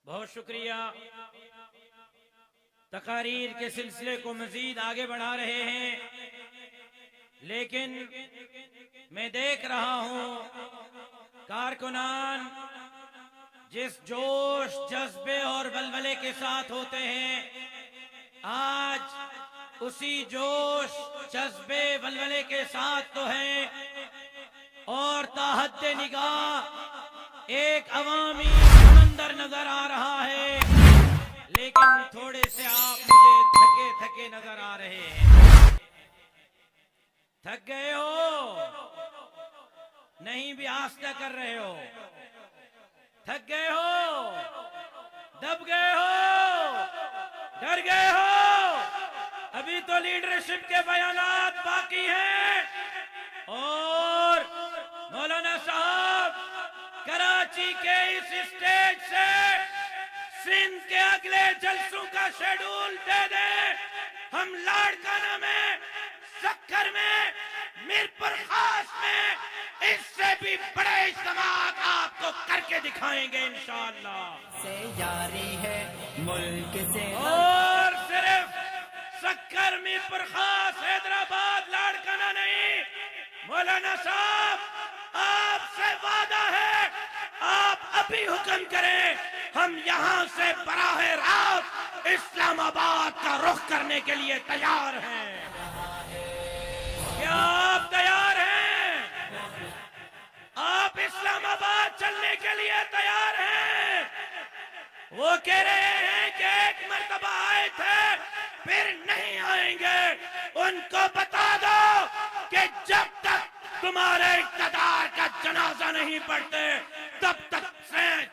बहुत शुक्रिया। तकारीर के सिलसिले को मजीद आगे बढ़ा रहे हैं, लेकिन मैं देख रहा हूं कारकुनान जिस जोश जज्बे और बलबले के साथ होते हैं, आज उसी जोश जज्बे बलबले के साथ तो हैं, और ताहद्दे निगाह एक अवामी समंदर नजर आ रहा है, लेकिन थोड़े से आप मुझे थके थके नजर आ रहे हैं। थक गए हो? नहीं भी आस्था कर रहे हो? थक गए हो? दब गए हो? डर गए हो? अभी तो लीडरशिप के बयानात बाकी हैं, और मौलाना साहब कराची के इस स्टेज से सिंध के अगले जलसों का शेड्यूल दे दें। हम लाड़काना में, सक्कर में, मीरपुर खास में इससे भी बड़े इज्तिमात आपको करके दिखाएंगे इंशाअल्लाह। से यारी है मुल्क से, और सिर्फ सक्कर, मीरपुर खास, हैदराबाद, लाड़काना नहीं, मौलाना साहब आपसे वादा है, आप अभी हुक्म करें, हम यहाँ से बराह रास्त इस्लामाबाद का रुख करने के लिए तैयार हैं। क्या आप तैयार हैं? आप इस्लामाबाद चलने के लिए तैयार हैं? वो कह रहे हैं कि एक मर्तबा आए थे फिर नहीं आएंगे। उनको बता दो कि जब तक तुम्हारे इक़्तिदार का जनाजा नहीं पढ़ते तब तक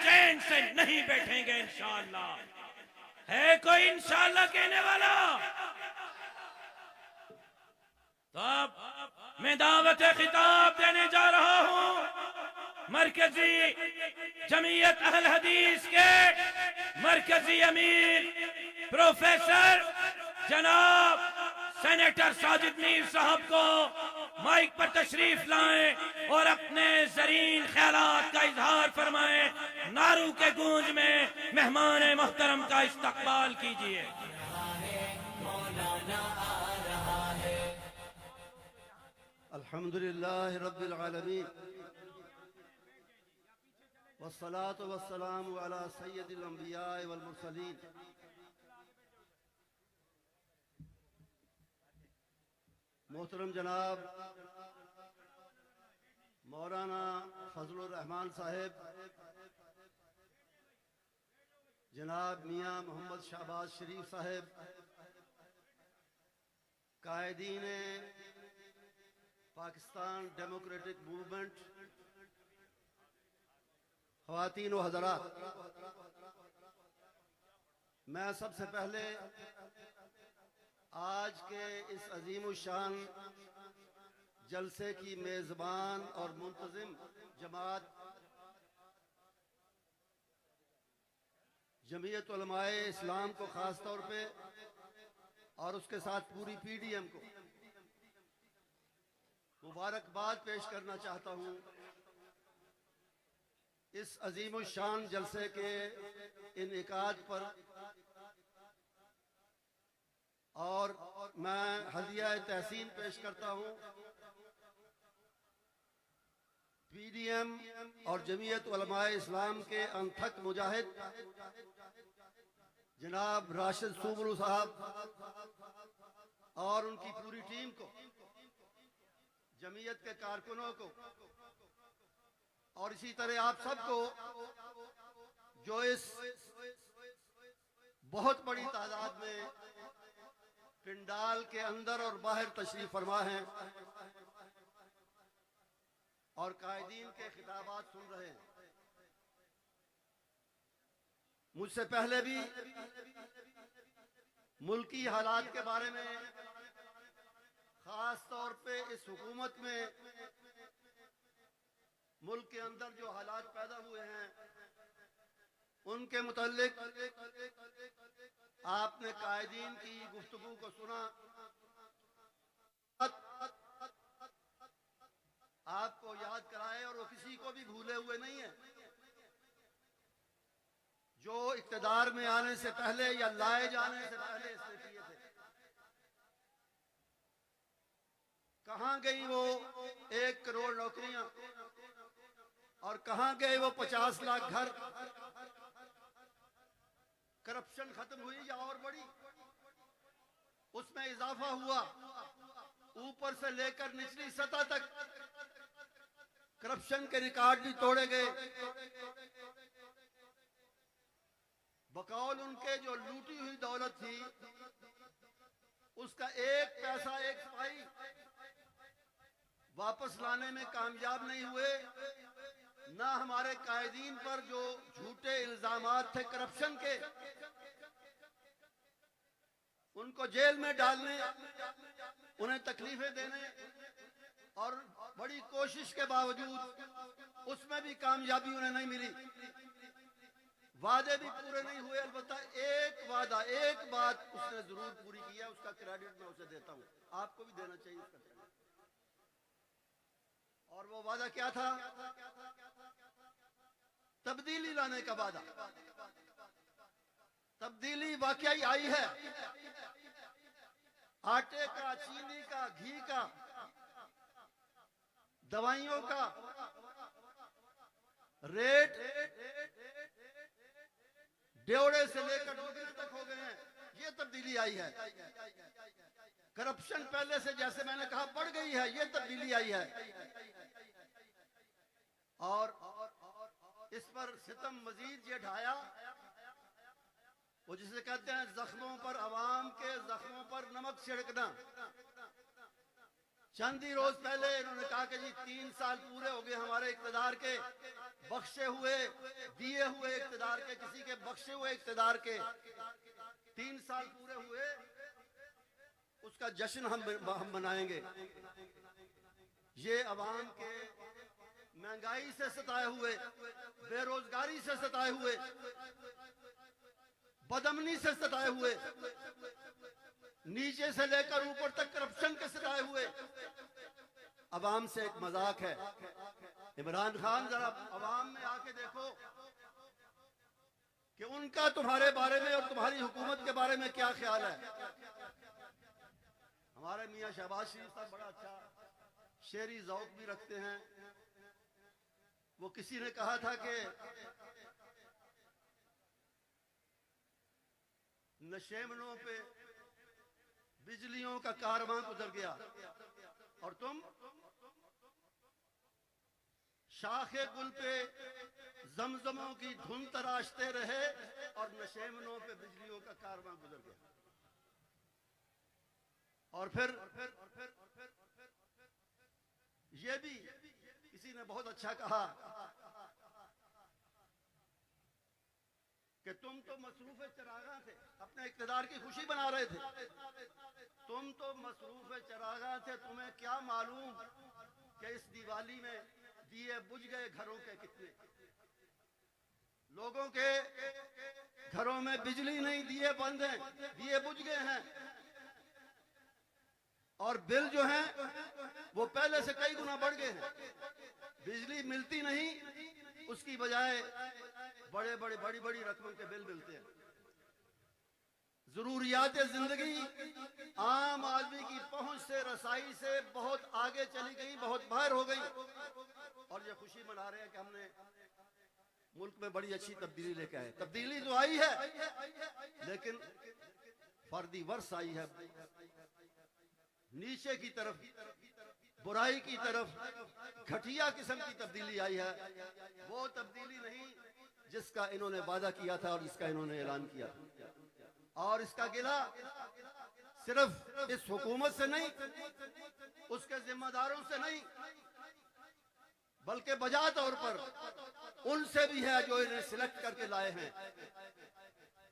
चैन से नहीं बैठेंगे इंशाअल्लाह। है कोई इंशाअल्लाह कहने वाला? तो अब मैं दावत खिताब देने जा रहा हूं मरकजी जमीयत अहल हदीस के मरकजी अमीर प्रोफेसर जनाब सेनेटर साजिद मीर साहब को माइक पर तशरीफ लाएं और अपने ज़रीन ख्यालात का इजहार फरमाएं। नारू के गूंज में मेहमान मोहतरम का इस्तकबाल कीजिए। अल्हम्दुलिल्लाह रब्बिल आलमीन वस्सलातु वस्सलामु अला सय्यदिल अंबिया वल मुरसलीन। मोहतरम जनाब मौलाना फजलुर रहमान साहेब, जनाब मियाँ मोहम्मद शहबाज शरीफ साहेब, कायदीन पाकिस्तान डेमोक्रेटिक मूवमेंट, ख़वातीन व हज़रात, मैं सबसे पहले आज के इस अजीम शान जलसे की मेज़बान और मुंतज़िम जमात जमीयत उलमाए इस्लाम को ख़ास तौर पे और उसके साथ पूरी PDM को मुबारकबाद पेश करना चाहता हूँ इस अजीम शान जलसे के इनेकाद पर। और मैं हदिया तहसीन पेश करता हूँ PDM और जमीयत उलमाए इस्लाम के अनथक मुजाहिद जनाब राशिद सूबरू साहब और उनकी पूरी टीम को, जमीयत के कारकुनों को, और इसी तरह आप सबको जो इस बहुत बड़ी तादाद में पिंडाल के अंदर और बाहर तशरीफ फरमा हैं और कायदीन के खिताबात सुन रहे हैं। मुझसे पहले भी मुल्की हालात के बारे में, खास तौर पे इस हुकूमत में मुल्क के अंदर जो हालात पैदा हुए हैं उनके मुताल्लिक आपने कायदीन की गुफ्तगू को सुना। आपको याद कराए, और वो किसी को भी भूले हुए नहीं है। जो इक़्तिदार में आने से पहले या लाए जाने से पहले इसने किए थे। कहां गई वो 1 करोड़ नौकरियां और कहां गए वो 50 लाख घर? करप्शन खत्म हुई या और बढ़ी? उसमें इजाफा हुआ। ऊपर से लेकर निचली सतह तक करप्शन के रिकॉर्ड भी तोड़े गए। बकौल उनके जो लूटी हुई दौलत थी उसका 1 पैसा 1 पाई वापस लाने में कामयाब नहीं हुए। ना हमारे कायदीन पर जो झूठे इल्जामात थे करप्शन के, उनको जेल में डालने, उन्हें तकलीफें देने और बड़ी कोशिश के बावजूद उसमें भी कामयाबी उन्हें नहीं मिली। वादे भी पूरे नहीं हुए। अलबत्ता एक वादा, एक बात उसने जरूर पूरी की है, उसका क्रेडिट मैं उसे देता हूं, आपको भी देना चाहिए उसका क्रेडिट। और वो वादा क्या था? तब्दीली लाने का वादा। तब्दीली वाकई आई है। आटे का, चीनी का, घी का, दवाइयों का रेट ड्योड़े से लेकर दुगने तक हो गए हैं। ये तब्दीली आई है। करप्शन पहले से, जैसे मैंने कहा, बढ़ गई है। ये तब्दीली आई है। और इस पर सितम मजीद ये ढाया, वो जिसे कहते हैं जख्मों पर, अवाम के जख्मों पर नमक छिड़कना। चंद ही रोज पहले इन्होंने कहा कि जी 3 साल पूरे हो गए हमारे इक़्तिदार के, बख्शे हुए, दिए हुए इक़्तिदार के, किसी के बख्शे हुए इक़्तिदार के 3 साल पूरे हुए, उसका जश्न हम मनाएंगे। ये अवाम के महंगाई से सताए हुए, बेरोजगारी से सताए हुए, बदअमनी से सताए हुए, नीचे से लेकर ऊपर तक करप्शन के सताए हुए अवाम से एक मजाक है। इमरान खान, जरा अवाम में आके देखो कि उनका तुम्हारे बारे में और तुम्हारी हुकूमत के बारे में क्या ख्याल है। हमारे मियां शहबाज शरीफ साहब बड़ा अच्छा शेरी ज़ौक़ भी रखते हैं। वो किसी ने कहा था कि नशेमनों पे बिजलियों का कारवां गुजर गया और तुम शाखे गुल पे जमजमों की धुन तराशते रहे और नशेमनों पे बिजलियों का कारवां गुजर गया। और फिर ये भी किसी ने बहुत अच्छा कहा कि तुम तो मसरूफ चरागा थे, अपने इक़्तिदार की खुशी बना रहे थे। तुम तो मसरूफ चरागा थे, तुम्हें क्या मालूम कि इस दिवाली में दिए बुझ गए घरों के कितने। लोगों के घरों में बिजली नहीं, दिए बंद हैं, दिए बुझ गए हैं और बिल जो हैं वो पहले से कई गुना बढ़ गए हैं। बिजली मिलती नहीं, उसकी बजाय बड़ी बड़ी रकम के बिल मिलते हैं। जरूरियात जिंदगी आम आदमी की पहुंच से, रसाई से बहुत आगे चली गई, बहुत बाहर हो गई। और ये खुशी मना रहे हैं कि हमने मुल्क में बड़ी अच्छी तब्दीली लेके आए। तब्दीली जो आई है लेकिन फर्दी वर्ष आई है, नीचे की तरफ, बुराई की तरफ, घटिया किस्म की तब्दीली आई है। वो तब्दीली नहीं जिसका इन्होंने वादा किया था और जिसका इन्होंने ऐलान किया था। और इसका गिला सिर्फ इस हुकूमत से नहीं, उसके जिम्मेदारों से नहीं, बल्कि बजा तौर पर उनसे भी है जो इन्हें सिलेक्ट करके लाए हैं।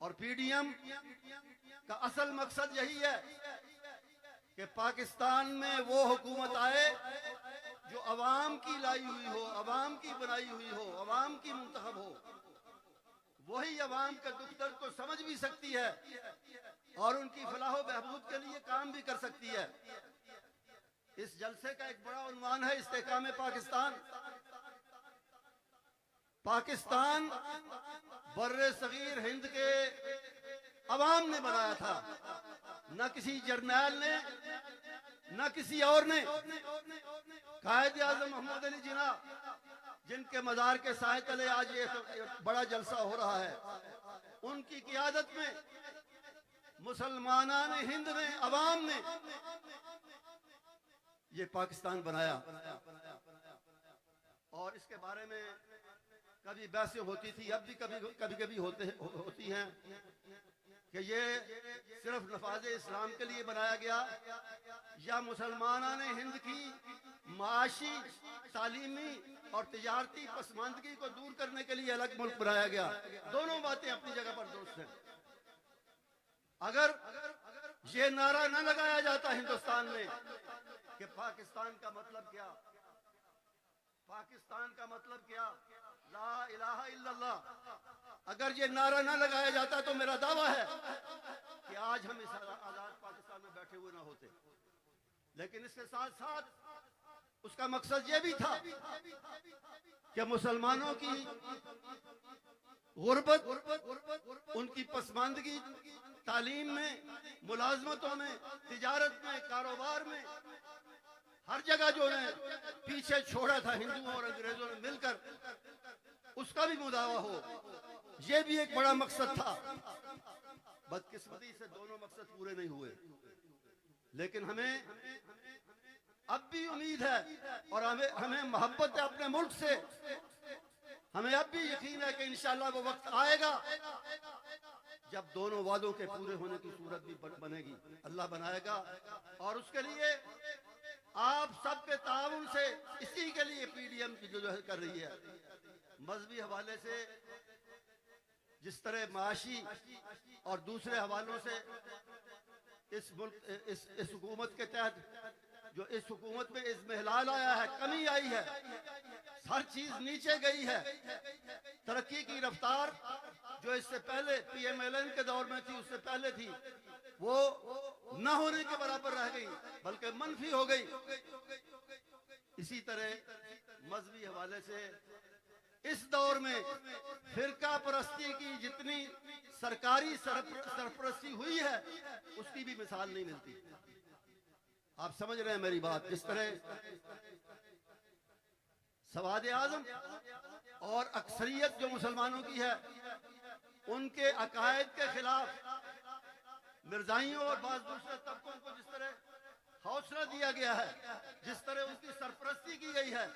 और पीडीएम का असल मकसद यही है कि पाकिस्तान में वो हुकूमत आए जो अवाम की लाई हुई हो, अवाम की बनाई हुई हो, अवाम की मुंतखब हो। वही अवाम के दुख दर्द को समझ भी सकती है और उनकी फलाह बहबूद के लिए काम भी कर सकती है। इस जलसे का एक बड़ा उन्वान है इस्तेकाम पाकिस्तान। पाकिस्तान बर्रे सगीर हिंद के अवाम ने बनाया था, न किसी जर्नैल ने, न किसी और ने। कायद आजम मोहम्मद अली जिन्ना, जिनके मजार के साए तले आज ये बड़ा जलसा हो रहा है, उनकी क़ियादत में मुसलमानान हिंद ने, अवाम ने ये पाकिस्तान बनाया। और इसके बारे में कभी बहसें होती थी, अब भी कभी होती हैं कि ये सिर्फ नफाज इस्लाम के लिए बनाया गया या मुसलमानान हिंद की माशी, तालीमी और तिजारती पसमानदगी को दूर करने के लिए अलग मुल्क बनाया गया। दोनों बातें अपनी जगह पर दुरुस्त हैं। अगर ये नारा न लगाया जाता हिंदुस्तान में कि पाकिस्तान का मतलब क्या, पाकिस्तान का मतलब क्या, ला इलाहा इल्लल्लाह, अगर ये नारा न लगाया जाता तो मेरा दावा है कि आज हम इस आजाद पाकिस्तान में बैठे हुए ना होते। लेकिन इसके साथ साथ उसका मकसद ये भी था कि मुसलमानों की गुर्बत, उनकी पसमानदगी तालीम में, मुलाजमतों में, तिजारत में, कारोबार में, हर जगह जो है पीछे छोड़ा था हिंदुओं और अंग्रेजों ने मिलकर, उसका भी मुदावा हो। ये भी एक बड़ा मकसद था। बदकिस्मती से दोनों मकसद पूरे नहीं हुए। लेकिन हमें अब भी उम्मीद है और हमें मोहब्बत है अपने मुल्क से। हमें अब भी यकीन है कि इंशाअल्लाह वो वक्त आएगा जब दोनों वादों के पूरे होने की सूरत भी बनेगी, अल्लाह बनाएगा। और उसके लिए आप सबके ताउन से, इसी के लिए पीडीएम की जो कर रही है, मजहबी हवाले से जिस तरह माशी और दूसरे हवालों से इस मुल्क, इस हुकूमत के तहत जो इस हुकूमत में इज़्मिहलाल आया है, कमी आई है, हर चीज नीचे गई है। तरक्की की रफ्तार जो इससे पहले पीएमएलएन के दौर में थी, उससे पहले थी, वो न होने के बराबर रह गई, बल्कि मनफी हो गई। इसी तरह मजहबी हवाले से इस दौर में फिरका परस्ती की जितनी सरकारी सरपरस्ती हुई है, उसकी भी मिसाल नहीं मिलती। आप समझ रहे हैं मेरी बात। जिस तरह सवाद आजम और अक्सरियत जो मुसलमानों की है, उनके अकायद के खिलाफ मिर्जाइयों और बाज़ दूसरे तबकों को जिस तरह हौसला दिया गया है, जिस तरह उनकी सरपरस्ती की गई है,